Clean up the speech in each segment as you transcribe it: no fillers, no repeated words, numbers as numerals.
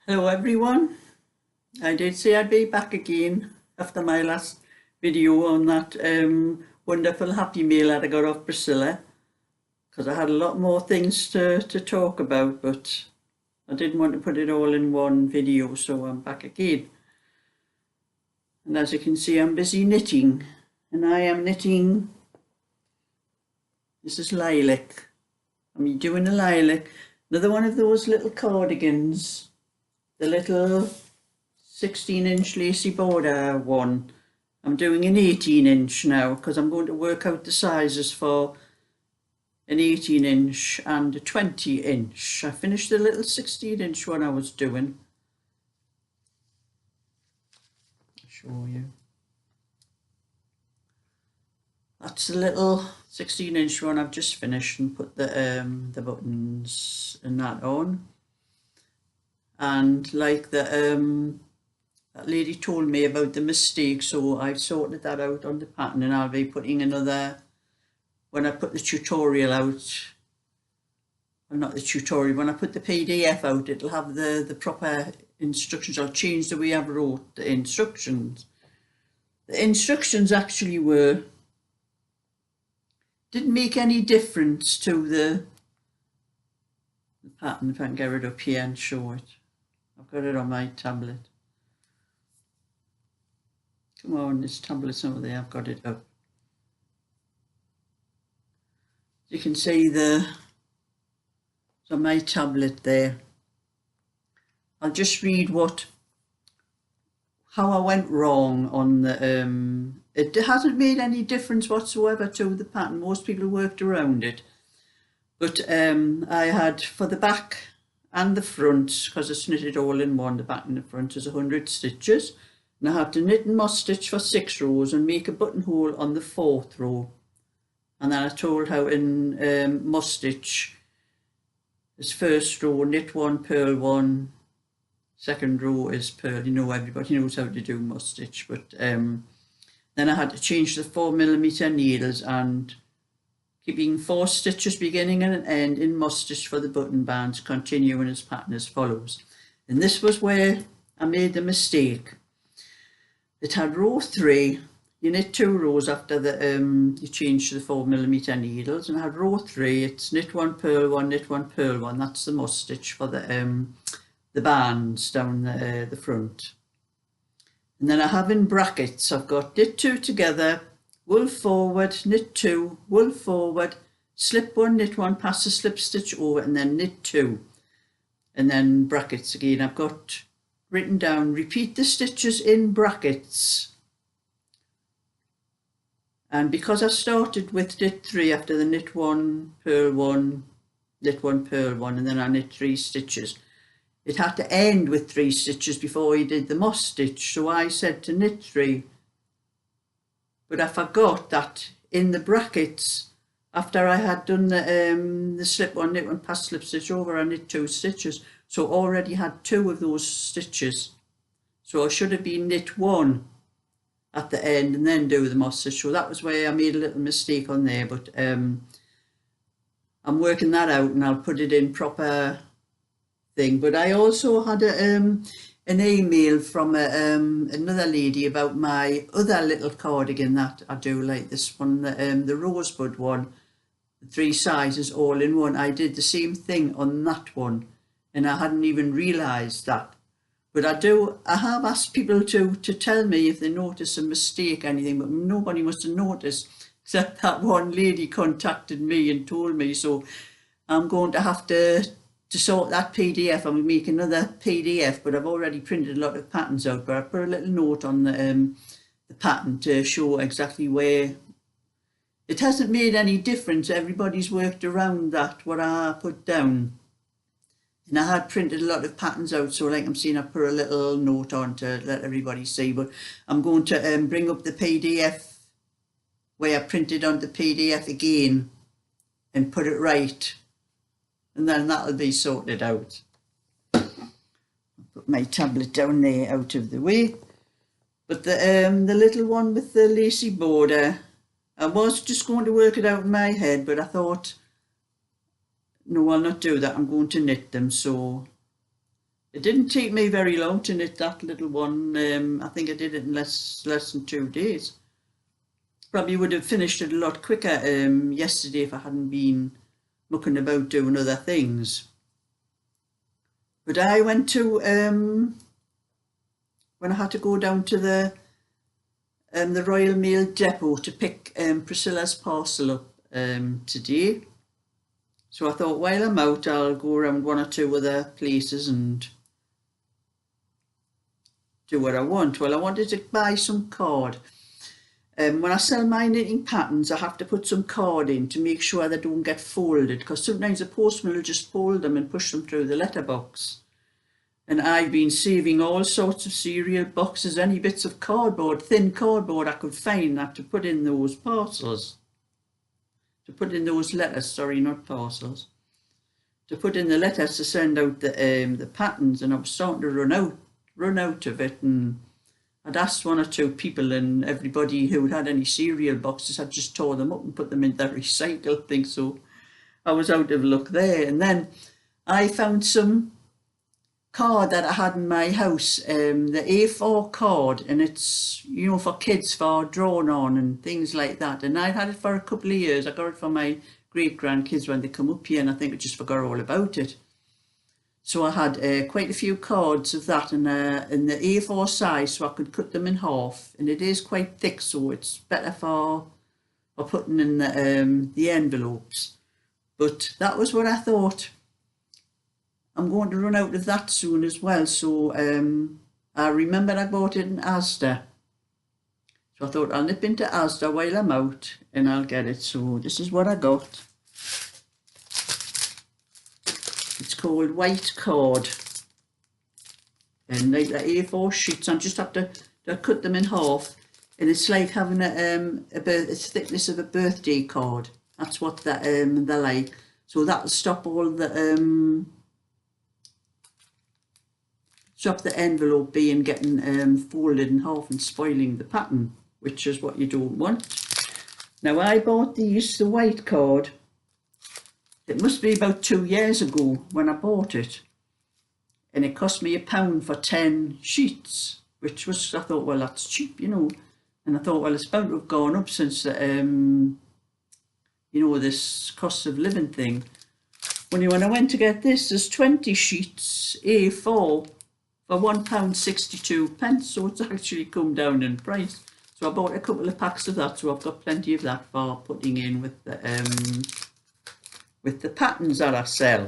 Hello everyone. I did say I'd be back again after my last video on that wonderful happy meal that I got off Priscilla, because I had a lot more things to talk about, but I didn't want to put it all in one video, so I'm back again. And as you can see, I'm busy knitting, and I am knitting, this is lilac. I'm doing a lilac, another one of those little cardigans, the little 16-inch lacy border one. I'm doing an 18-inch now because I'm going to work out the sizes for an 18-inch and a 20-inch. I finished the little 16-inch one I was doing. I'll show you. That's the little 16-inch one I've just finished and put the buttons and that on. And like that lady told me about the mistake, so I've sorted that out on the pattern, and I'll be putting another, when I put the tutorial out, well, not the tutorial, when I put the PDF out, it'll have the proper instructions. I'll change the way I wrote the instructions. The instructions actually didn't make any difference to the pattern. If I can get it up here and show it. I've got it on my tablet. Come on, this tablet's over there, I've got it up. You can see it's on my tablet there. I'll just read how I went wrong on the, it hasn't made any difference whatsoever to the pattern. Most people worked around it. But I had, for the back and the front, because it's knitted all in one, the back and the front is 100 stitches. And I had to knit and moss stitch for 6 rows and make a buttonhole on the 4th row. And then I told how in moss stitch, this first row, knit 1, purl 1, second row is purl. You know, everybody knows how to do moss stitch. But then I had to change the 4mm needles and keeping 4 stitches beginning and end in moss stitch for the button bands, continuing as pattern as follows. And this was where I made the mistake. It had row 3, you knit 2 rows after you change to the 4mm needles, and I had row 3, it's knit 1, purl 1, knit 1, purl 1, that's the moss stitch for the bands down the front. And then I have in brackets, I've got knit 2 together, wool forward, knit 2, wool forward, slip 1, knit 1, pass the slip stitch over, and then knit 2. And then brackets again. I've got written down, repeat the stitches in brackets. And because I started with knit 3 after the knit 1, purl 1, knit 1, purl 1, and then I knit 3 stitches, it had to end with 3 stitches before you did the moss stitch. So I said to knit 3. But I forgot that in the brackets, after I had done the slip 1, knit 1, pass slip stitch over, I knit 2 stitches. So already had 2 of those stitches. So I should have been knit 1 at the end and then do the moss stitch. So that was where I made a little mistake on there, but I'm working that out and I'll put it in proper thing. But I also had an email from another lady about my other little cardigan that I do, like this one, the rosebud one, the 3 sizes all in one. I did the same thing on that one and I hadn't even realised that. But I have asked people to tell me if they notice a mistake or anything, but nobody must have noticed except that one lady contacted me and told me. So I'm going to have to sort that PDF. I'm going to make another PDF, but I've already printed a lot of patterns out, but I put a little note on the pattern to show exactly where. It hasn't made any difference. Everybody's worked around that, what I put down. And I had printed a lot of patterns out, so like I'm saying, I put a little note on to let everybody see, but I'm going to bring up the PDF where I printed on the PDF again and put it right. And then that'll be sorted out. I'll put my tablet down there out of the way. But the little one with the lacy border, I was just going to work it out in my head, but I thought, no, I'll not do that. I'm going to knit them. So It didn't take me very long to knit that little one. I think I did it in less than 2 days. Probably would have finished it a lot quicker yesterday if I hadn't been mucking about doing other things. But I went to, when I had to go down to the Royal Mail depot to pick Priscilla's parcel up today. So I thought while I'm out, I'll go around 1 or 2 other places and do what I want. Well, I wanted to buy some cord. When I sell my knitting patterns, I have to put some cord in to make sure they don't get folded, because sometimes the postman will just fold them and push them through the letterbox. And I've been saving all sorts of cereal boxes, any bits of cardboard, thin cardboard I could find, to put in those parcels. To put in those letters, sorry, not parcels. To put in the letters to send out the patterns, and I was starting to run out of it, and I'd asked 1 or 2 people, and everybody who had any cereal boxes had just tore them up and put them in the recycle thing, so I was out of luck there. And then I found some card that I had in my house, the A4 card, and it's, you know, for kids, for drawing on and things like that. And I had it for a couple of years. I got it for my great grandkids when they come up here, and I think I just forgot all about it. So I had quite a few cards of that in the A4 size, so I could cut them in half. And it is quite thick, so it's better for putting in the envelopes. But that was what I thought. I'm going to run out of that soon as well, so I remember I bought it in Asda. So I thought I'll nip into Asda while I'm out and I'll get it. So this is what I got. It's called White Cord. And like the A4 sheets, I just have to cut them in half. And it's like having it's thickness of a birthday card. That's what they're like. So that'll stop all the stop the envelope being getting folded in half and spoiling the pattern, which is what you don't want. Now I bought these, the white card, it must be about 2 years ago when I bought it, and it cost me £1 for 10 sheets, which was, I thought, well, that's cheap, you know. And I thought, well, it's bound to have gone up since you know, this cost of living thing. When I went to get this, there's 20 sheets A4 for £1.62, so it's actually come down in price. So I bought a couple of packs of that, so I've got plenty of that for putting in with the patterns that I sell.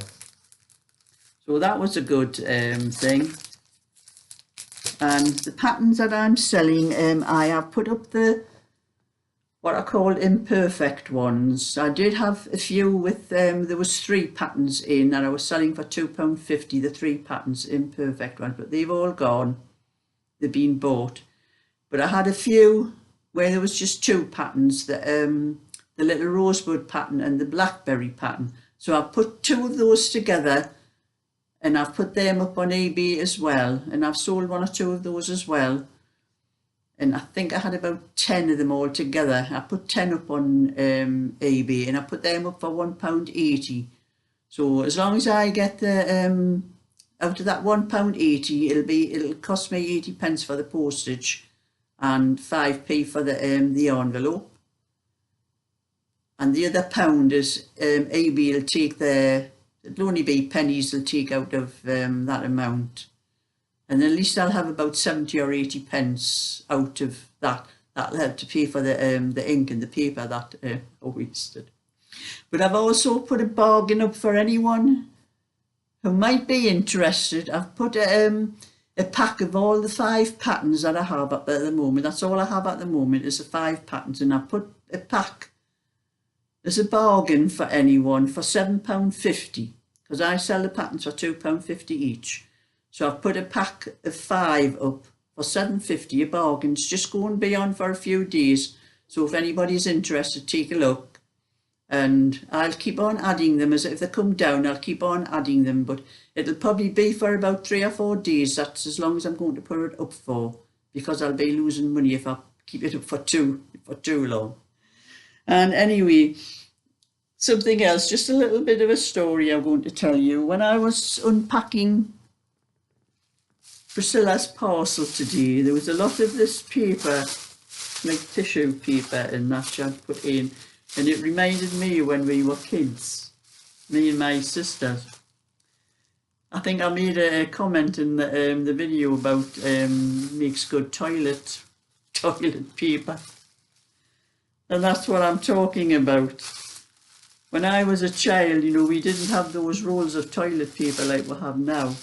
So that was a good thing. And the patterns that I'm selling, I have put up what I call imperfect ones. I did have a few with, there was 3 patterns in that I was selling for £2.50, the 3 patterns, imperfect ones, but they've all gone, they've been bought. But I had a few where there was just 2 patterns, the little rosebud pattern and the blackberry pattern. So I put 2 of those together, and I've put them up on eBay as well, and I've sold 1 or 2 of those as well. And I think I had about 10 of them all together. I put 10 up on eBay, and I put them up for £1.80. So as long as I get the out of that £1.80, it'll cost me 80 pence for the postage and 5p for the envelope. And the other pound is eBay will take it'll only be pennies they'll take out of that amount. And at least I'll have about 70 or 80 pence out of that. That'll help to pay for the ink and the paper that I wasted. But I've also put a bargain up for anyone who might be interested. I've put a pack of all the 5 patterns that I have up at the moment. That's all I have at the moment is the 5 patterns, and I put a pack as a bargain for anyone for £7.50, because I sell the patterns for £2.50 each. So I've put a pack of 5 up for £7.50, a bargain. It's just going beyond for a few days. So if anybody's interested, take a look. And I'll keep on adding them. As if they come down, I'll keep on adding them. But it'll probably be for about 3 or 4 days. That's as long as I'm going to put it up for, because I'll be losing money if I keep it up for too long. And anyway, something else, just a little bit of a story I'm going to tell you. When I was unpacking Priscilla's parcel today. There was a lot of this paper, like tissue paper and that she had put in, and it reminded me when we were kids, me and my sisters. I think I made a comment in the video about makes good toilet paper, and that's what I'm talking about. When I was a child, you know, we didn't have those rolls of toilet paper like we have now.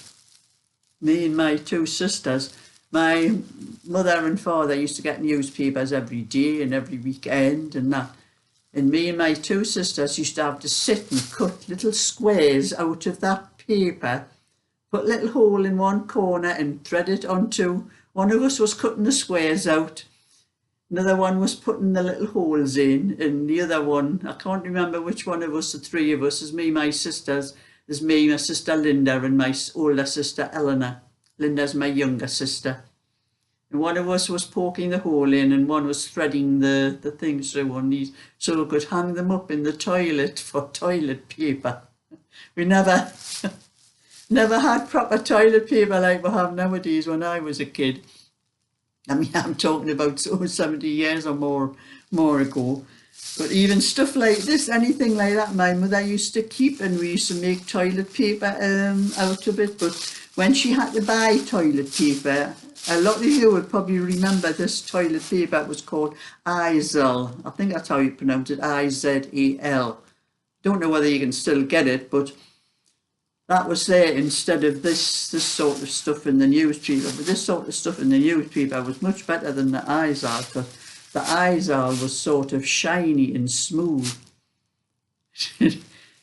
Me and my two sisters, my mother and father used to get newspapers every day and every weekend and that. And me and my two sisters used to have to sit and cut little squares out of that paper, put a little hole in one corner and thread it onto. One of us was cutting the squares out, another one was putting the little holes in, and the other one, I can't remember which one of us, the three of us, is me, my sisters. There's me, my sister Linda, and my older sister Eleanor. Linda's my younger sister. And one of us was poking the hole in, and one was threading the things through on these, so we could hang them up in the toilet for toilet paper. We never had proper toilet paper like we have nowadays when I was a kid. I mean, I'm talking about 70 years or more ago. But even stuff like this, anything like that, my mother used to keep, and we used to make toilet paper out of it. But when she had to buy toilet paper, a lot of you will probably remember this toilet paper. It was called Izel. I think that's how you pronounce it, I-Z-E-L. Don't know whether you can still get it, but that was there instead of this sort of stuff in the newspaper. But this sort of stuff in the newspaper was much better than the Izel, because the Izel was sort of shiny and smooth.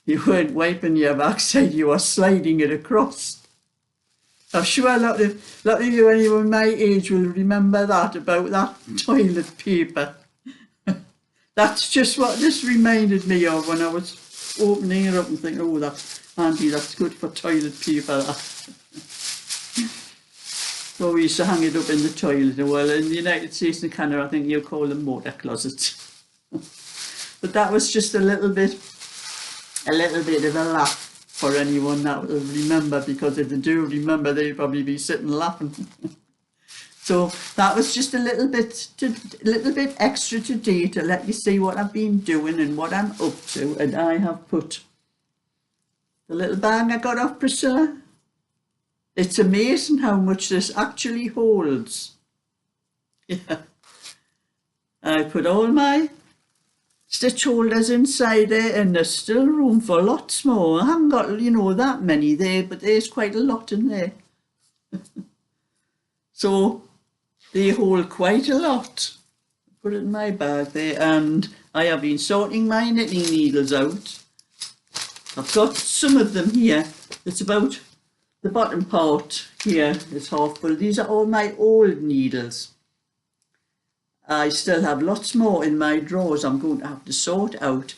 You weren't wiping your backside, you were sliding it across. I'm sure a lot of you, anyone my age, will remember that, about that toilet paper. That's just what this reminded me of when I was opening it up and thinking, oh, that's handy, that's good for toilet paper. So we used to hang it up in the toilet. Well, in the United States and Canada, I think you call them motor closets. But that was just a little bit of a laugh for anyone that will remember, because if they do remember, they'll probably be sitting laughing. So that was just a little bit extra today to let you see what I've been doing and what I'm up to. And I have put the little bag I got off Priscilla. It's amazing how much this actually holds. Yeah. I put all my stitch holders inside there, and there's still room for lots more. I haven't got, you know, that many there, but there's quite a lot in there. So they hold quite a lot. Put it in my bag there, and I have been sorting my knitting needles out. I've got some of them here. It's about the bottom part here is half full. These are all my old needles. I still have lots more in my drawers I'm going to have to sort out.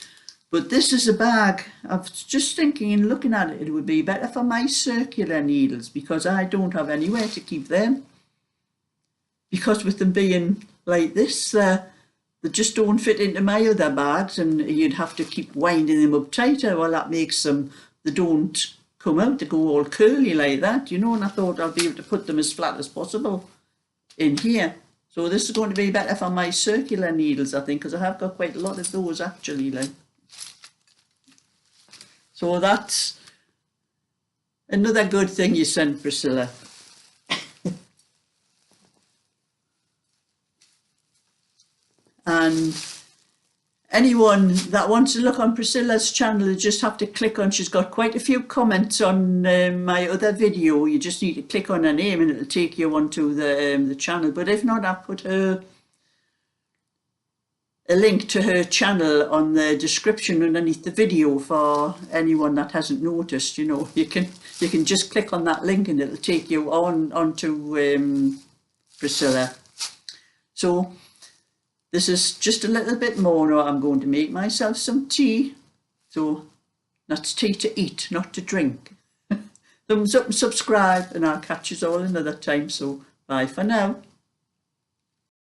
But this is a bag. I was just thinking and looking at it, it would be better for my circular needles, because I don't have anywhere to keep them. Because with them being like this, they just don't fit into my other bags, and you'd have to keep winding them up tighter. Well, that makes them, they don't come out, they go all curly like that, you know, and I thought I'd be able to put them as flat as possible in here. So this is going to be better for my circular needles, I think, because I have got quite a lot of those actually, like. So that's another good thing you sent, Priscilla. And anyone that wants to look on Priscilla's channel, you just have to click on, she's got quite a few comments on my other video. You just need to click on her name and it'll take you onto the channel. But if not, I've put a link to her channel on the description underneath the video for anyone that hasn't noticed. You know, you can just click on that link and it'll take you onto Priscilla. So this is just a little bit more. Now I'm going to make myself some tea. So that's tea to eat, not to drink. Thumbs up and subscribe, and I'll catch you all another time. So bye for now.